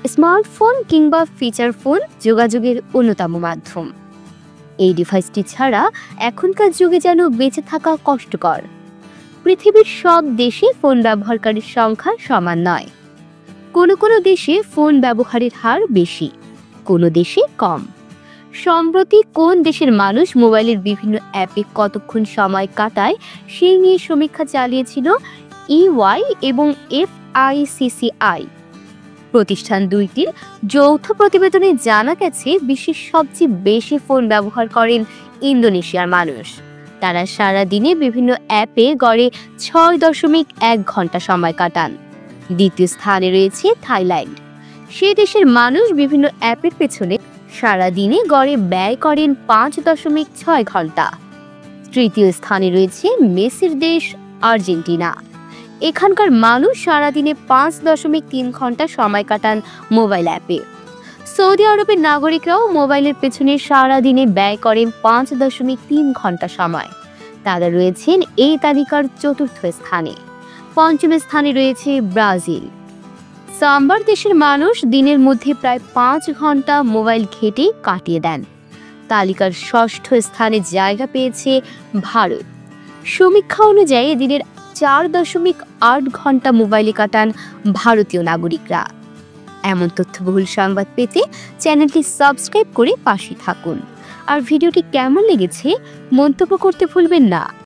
Smartphone কিংবা feature phone যোগাযোগের অন্যতম মাধ্যম। এই ডিভাইসটি ছাড়া এখনকার যুগে যেন বেঁচে থাকা কষ্টকর। পৃথিবীর সব দেশে ফোন ব্যবহারকারীর সংখ্যা সমান নয়। কোনো কোনো দেশে ফোন ব্যবহারের হার বেশি, কোনো দেশে কম। সম্প্রতি কোন দেশের মানুষ মোবাইলের বিভিন্ন অ্যাপে কতক্ষণ সময় কাটায় সেই নিয়ে সমীক্ষা চালিয়েছিল ইওয়াই এবং এফআইসিসিআই প্রতিষ্ঠান দুইটির যৌথ প্রতিবেদনে জানা গেছে বিশ্বের সবচেয়ে বেশি ফোন ব্যবহার করেন ইন্দোনেশিয়ার মানুষ। তারা সারা দিনে বিভিন্ন অ্যাপে গড়ে 6.1 ঘন্টা সময় কাটান। দ্বিতীয় স্থানে রয়েছে থাইল্যান্ড। সে দেশের মানুষ বিভিন্ন অ্যাপের পেছনে সারা দিনে গড়ে ব্যয় করেন 5.6 ঘন্টা। তৃতীয় স্থানে রয়েছে মেসির দেশ আর্জেন্টিনা। এখানকার মানুষ সারাদিনে 5.3 ঘন্টা সময় কাটান মোবাইল অ্যাপে। সৌদি আরবের নাগরিকরাও মোবাইলের পেছনে সারাদিনে ব্যয় করেন 5.3 ঘন্টা সময়। তারা রয়েছেন এই তালিকার চতুর্থ স্থানে। পঞ্চম স্থানে রয়েছে ব্রাজিল। সাম্বার দেশের মানুষ দিনের মধ্যে প্রায় 5 ঘন্টা মোবাইল ঘেঁটে কাটিয়ে দেন। তালিকার ষষ্ঠ স্থানে জায়গা পেয়েছে ভারত। সমীক্ষা অনুযায়ী দিনের 4.8 ঘন্টা মোবাইলে কাটান ভারতীয় নাগরিকরা। এমন তথ্যবহুল সংবাদ পেতে চ্যানেলটি সাবস্ক্রাইব করে পাশে থাকুন। আর ভিডিওটি কেমন লেগেছে মন্তব্য করতে ভুলবেন না।